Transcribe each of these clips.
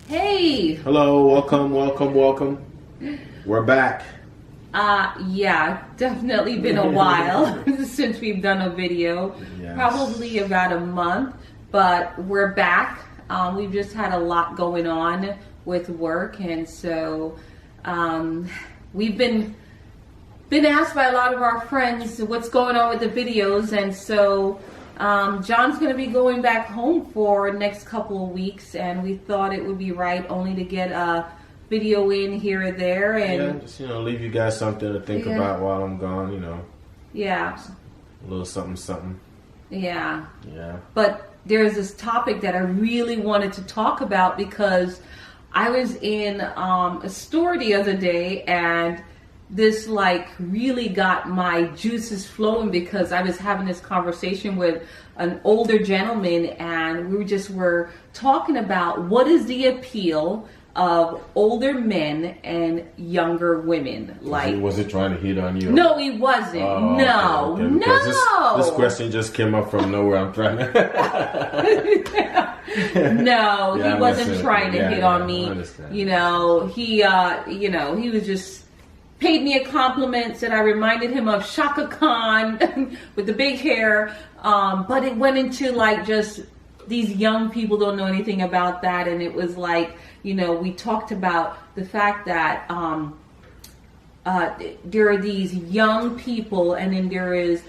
Hey! Hello, welcome. We're back. Yeah, definitely been a while since we've done a video. Yes. Probably about a month, but we're back. We've just had a lot going on with work, and so we've been asked by a lot of our friends what's going on with the videos, and so John's going to be going back home for the next couple of weeks, and we thought it would be right only to get a video in here or there, and just leave you guys something to think about while I'm gone. Yeah, a little something. Yeah. Yeah. But there's this topic that I really wanted to talk about because I was in a store the other day, and this really got my juices flowing because I was having this conversation with an older gentleman, and we were talking about what is the appeal of older men and younger women. Was it trying to hit on you? No, he wasn't. No. This question just came up from nowhere. I'm trying to. No, he wasn't trying to hit on me. I understand. He was just paid me a compliment, said I reminded him of Shaka Khan with the big hair. But it went into just these young people don't know anything about that, and it was we talked about the fact that there are these young people, and then there is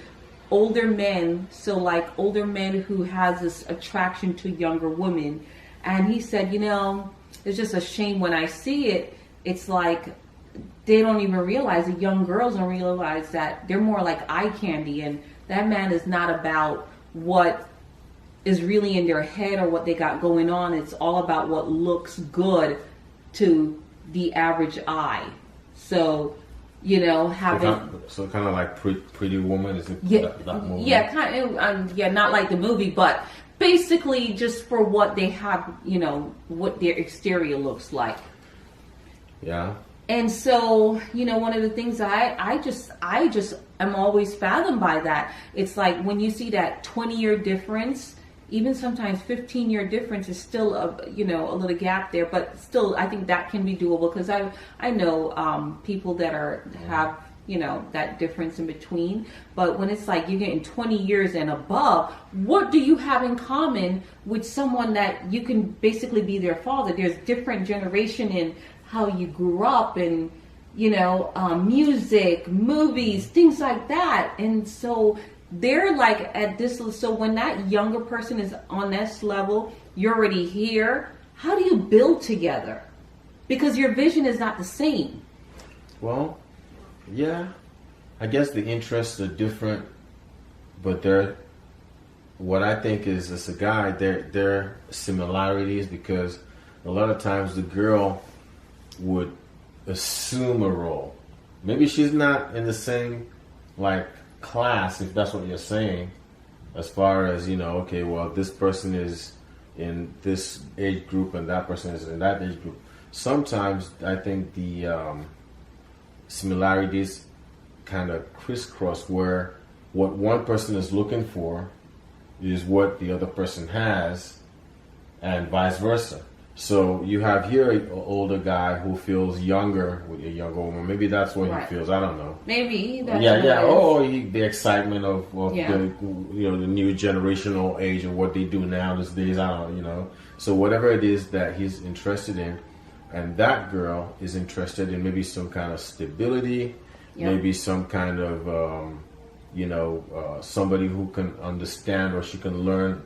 older men. So older men who has this attraction to younger women, and he said, it's just a shame when I see it. It's they don't even realize, the young girls don't realize that they're more like eye candy, and that man is not about what is really in their head or what they got going on. It's all about what looks good to the average eye. So, having... So kind of like Pretty Woman, is it that movie? Yeah, kind of, not like the movie, but basically just for what they have, what their exterior looks like. Yeah. And so, one of the things I just am always fathomed by that. It's when you see that 20-year difference, even sometimes 15-year difference is still a little gap there, but still I think that can be doable because I know people that have that difference in between. But when it's you're getting 20 years and above, what do you have in common with someone that you can basically be their father? There's different generation in how you grew up, and music, movies, things like that. And so they're at this, so when that younger person is on this level, you're already here. How do you build together? Because your vision is not the same. Well, yeah, I guess the interests are different, but what I think is, as a guy, there are similarities, because a lot of times the girl would assume a role. Maybe she's not in the same class, if that's what you're saying, as far as okay, well, this person is in this age group and that person is in that age group. Sometimes I think the similarities kind of crisscross, where what one person is looking for is what the other person has, and vice versa. So you have here an older guy who feels younger with a younger woman. Maybe that's what he feels. I don't know. Maybe. That's The excitement of the new generational age and what they do now these days. I don't know. So whatever it is that he's interested in, and that girl is interested in maybe some kind of stability, maybe some kind of somebody who can understand, or she can learn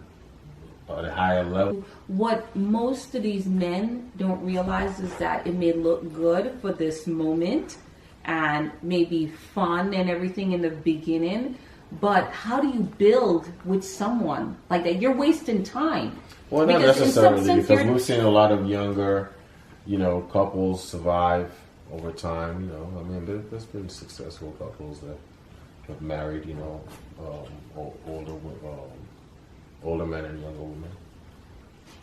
at a higher level. What most of these men don't realize is that it may look good for this moment and maybe fun and everything in the beginning, but how do you build with someone like that? You're wasting time. Well, not necessarily, because we've seen a lot of younger, couples survive over time. There's been successful couples that have married, older men and younger women.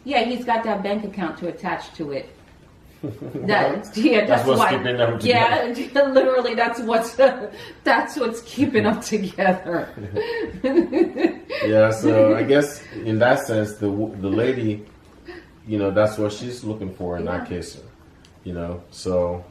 Yeah, he's got that bank account to attach to it. That's what's why. Keeping them together. Yeah, literally, that's what's keeping them together. Yeah, so I guess in that sense, the lady that's what she's looking for in that case. So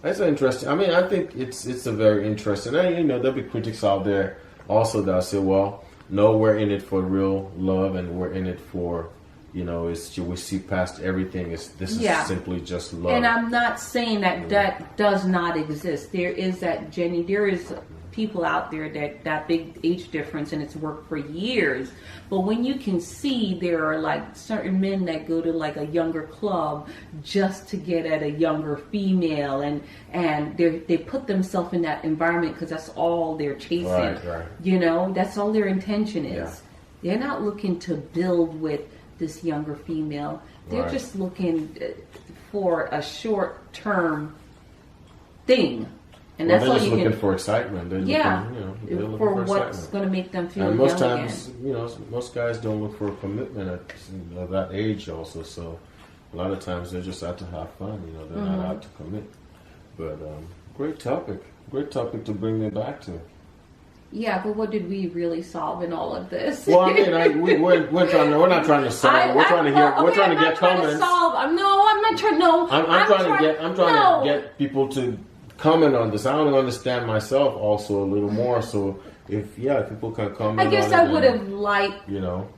that's interesting. I mean, I think it's a very interesting. And there'll be critics out there also that say, well, no, we're in it for real love, and we're in it for, we see past everything. This is simply just love. And I'm not saying that does not exist. There is there is people out there that big age difference, and it's worked for years. But when you can see there are like certain men that go to like a younger club just to get at a younger female, and they put themselves in that environment because that's all they're chasing. Right. That's all their intention is. Yeah. They're not looking to build with this younger female. They're just looking for a short-term thing. And that's all they're just looking for excitement. They're looking for what's going to make them feel and most young times, again. most guys don't look for a commitment at that age also. So a lot of times they're just out to have fun. They're not out to commit. But great topic to bring me back to. Yeah, but what did we really solve in all of this? Well, I mean, we're not trying to solve. We're trying to hear. We're trying to get comments. I'm not trying. No, I'm trying to get people to comment on this. I don't understand myself also a little more. So if people can comment. I guess on I it, would have liked.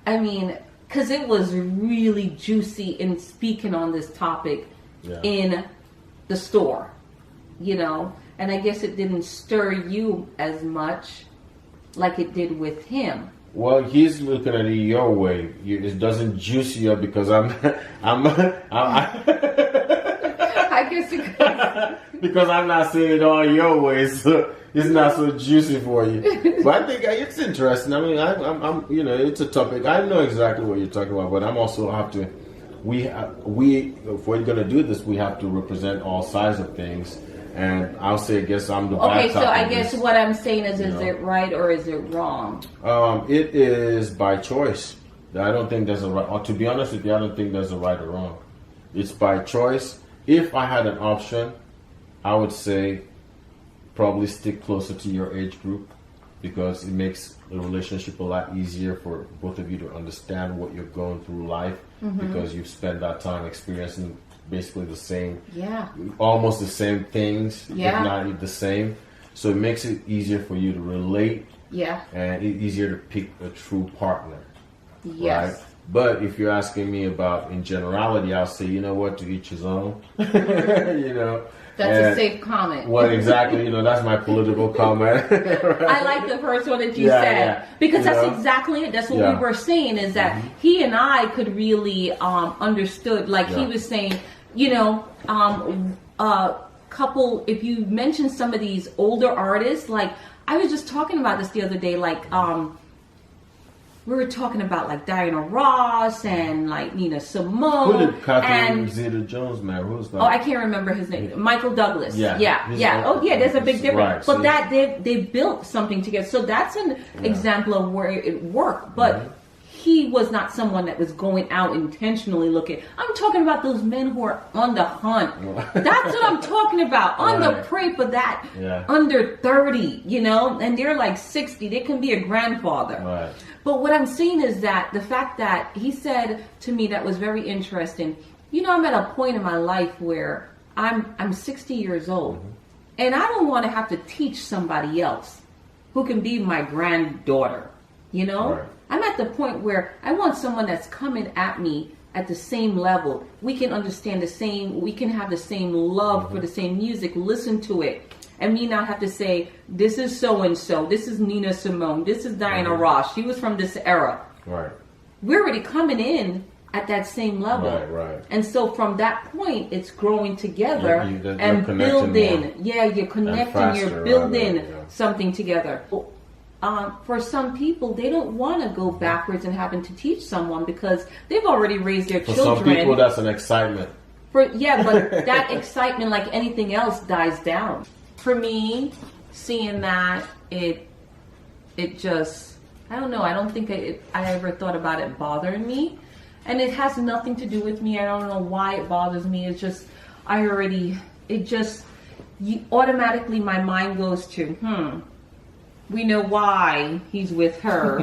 I mean, because it was really juicy in speaking on this topic in the store, and I guess it didn't stir you as much like it did with him. Well, he's looking at it your way. It doesn't juice you up because I'm I guess it could. Because I'm not seeing it all your way, so it's not so juicy for you. But I think it's interesting. I mean, I'm it's a topic. I know exactly what you're talking about, but I'm also have to. We if we're gonna do this, we have to represent all sides of things. And I'll say, I guess I'm the bad. Okay, so I guess what I'm saying is it right or is it wrong? It is by choice. I don't think there's a right. Or to be honest with you, I don't think there's a right or wrong. It's by choice. If I had an option, I would say probably stick closer to your age group because it makes the relationship a lot easier for both of you to understand what you're going through life because you've spent that time experiencing basically the same, almost the same things, if not the same. So it makes it easier for you to relate, and easier to pick a true partner. Yes. Right? But if you're asking me about in generality, I'll say, to each his own. That's a safe comment. Well, exactly. That's my political comment. Right? I like the first one that you said because that's exactly it. That's what we were saying is that he and I could really understood. Like he was saying, couple. If you mention some of these older artists, like I was just talking about this the other day, like we were talking about like Diana Ross and like Nina Simone. Who did Catherine Zeta-Jones marry? Who's that? Oh, I can't remember his name. Michael Douglas. Yeah. Oh, yeah. There's a big difference. Right, but that they built something together. So that's an example of where it worked. But he was not someone that was going out intentionally looking. I'm talking about those men who are on the hunt. That's what I'm talking about. On the prey for that under 30, and they're like 60. They can be a grandfather. Right. But what I'm saying is that the fact that he said to me that was very interesting. I'm at a point in my life where I'm 60 years old, and I don't want to have to teach somebody else who can be my granddaughter. Right. I'm at the point where I want someone that's coming at me at the same level. We can understand the same. We can have the same love for the same music. Listen to it. And me not have to say, this is so-and-so, this is Nina Simone, this is Diana Ross, she was from this era. Right. We're already coming in at that same level. Right. And so from that point, it's growing together and building. You're connecting, faster, you're building something together. For some people, they don't want to go backwards and having to teach someone because they've already raised their children. For some people, that's an excitement. But that excitement, like anything else, dies down. For me, seeing that, it just, I don't know. I don't think I ever thought about it bothering me. And it has nothing to do with me. I don't know why it bothers me. It's just, automatically my mind goes to, we know why he's with her.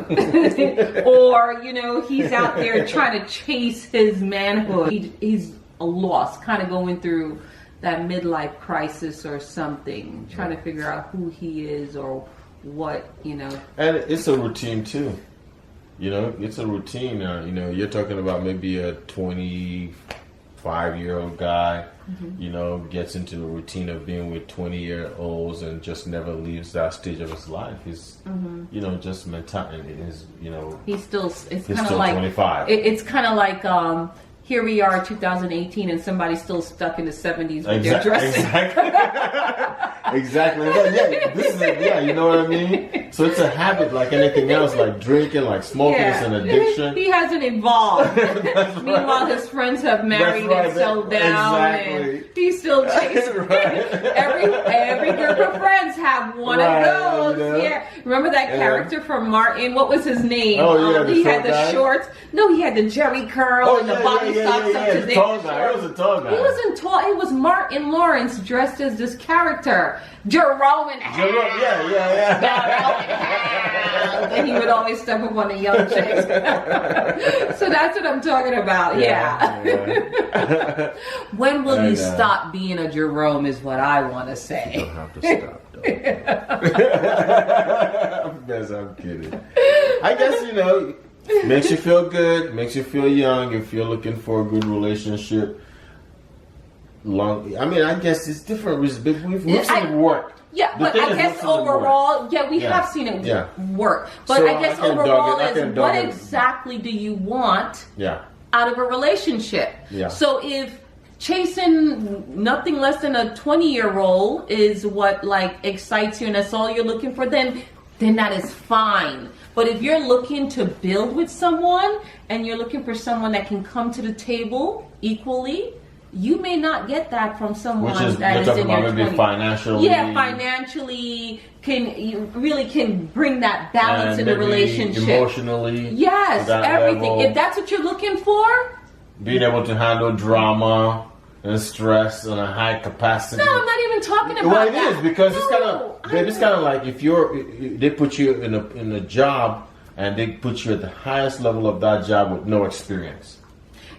Or, he's out there trying to chase his manhood. He's a lost, kind of going through that midlife crisis or something, trying to figure out who he is or what, And it's a routine too. It's a routine. You're talking about maybe a 25-year-old guy, gets into the routine of being with 20-year-olds and just never leaves that stage of his life. He's, just mentality is, he's still, it's he's kind of still like 25. It's kind of like, here we are, 2018, and somebody's still stuck in the 70s with their dressing. Exactly. You know what I mean? So it's a habit like anything else, like drinking, like smoking. It's an addiction. He hasn't evolved. Meanwhile, his friends have married and settled down. Exactly. And he's still chasing. Every group of friends have one of those. Yeah. Remember that character from Martin? What was his name? Oh, yeah. He had the shorts. No, he had the jerry curl and the body socks up to the tall guy. He was a tall guy. He wasn't tall. It was Martin Lawrence dressed as this character. Jerome and Hal. And he would always step up on the young chicks. So that's what I'm talking about. Yeah. When will you stop being a Jerome is what I want to say. You don't have to stop, though. Yes, I'm kidding. I guess, makes you feel good, makes you feel young if you're looking for a good relationship. I guess it's different. We've seen it work. Yeah, but I guess overall, we have seen it work. But so I guess overall what exactly do you want out of a relationship? Yeah. So if chasing nothing less than a 20-year-old is what excites you and that's all you're looking for, then that is fine. But if you're looking to build with someone and you're looking for someone that can come to the table equally, you may not get that from someone that is in your 20s. Financially. Yeah, financially can bring that balance in the relationship. Emotionally. Yes, everything. Level. If that's what you're looking for. Being able to handle drama and stress on a high capacity. No, I'm not even talking about that. Well, it is because it's kind of like if they put you in a job and they put you at the highest level of that job with no experience.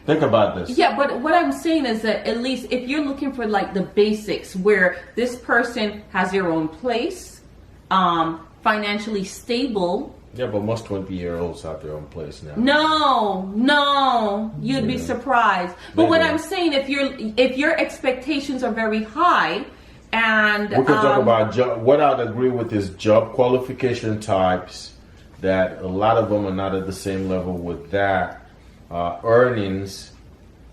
Think about this. Yeah, but what I'm saying is that at least if you're looking for the basics where this person has their own place, financially stable. Yeah, but most 20-year-olds have their own place now. No, you'd be surprised. But what I'm saying, if your expectations are very high, and we could talk about what I'd agree with is job qualification types. That a lot of them are not at the same level with that. Earnings,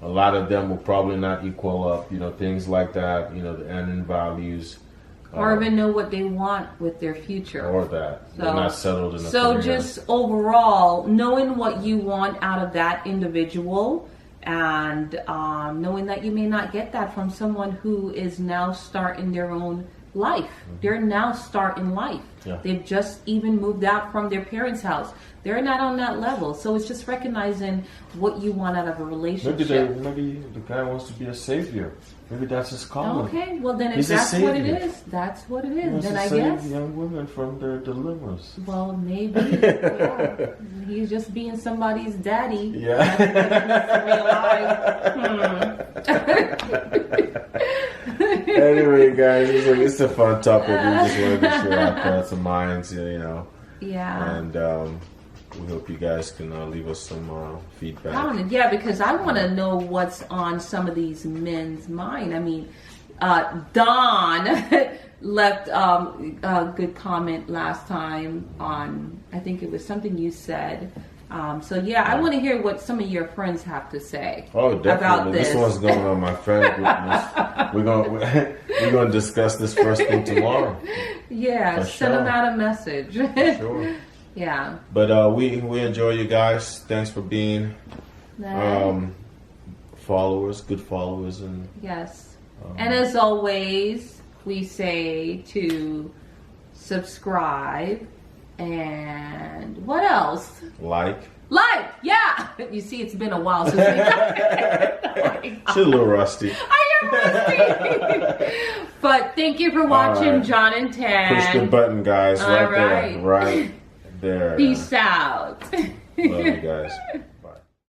a lot of them will probably not equal up, things like that, the earning values. Or even know what they want with their future. Or that. So, they're not settled in a So career. just overall, knowing what you want out of that individual and knowing that you may not get that from someone who is now starting their own life. Mm-hmm. They're now starting life. Yeah. They've just even moved out from their parents' house. They're not on that level. So it's just recognizing what you want out of a relationship. Maybe the guy wants to be a savior. Maybe that's his calling. Okay, well then if that's what it is, that's what it is. Then I guess young women from their dilemmas. Well, maybe. Yeah. He's just being somebody's daddy. Yeah. Anyway, guys, it's a fun topic. We just wanted to share our thoughts and minds, Yeah. And we hope you guys can leave us some feedback. Yeah, because I want to know what's on some of these men's mind. I mean, Don left a good comment last time on, I think it was something you said. I want to hear what some of your friends have to say. Oh, definitely. About this. This one's going on my friend group. We're gonna discuss this first thing tomorrow. Yeah, send them out a message. For sure. Yeah. But we enjoy you guys. Thanks for being followers, good followers, and yes. And as always, we say to subscribe and what else? Like, yeah. You see, it's been a while since we. She's a little rusty. I But thank you for watching right. John and Tan. Push the button, guys, All right right. there. Right there. Peace out. Love you guys.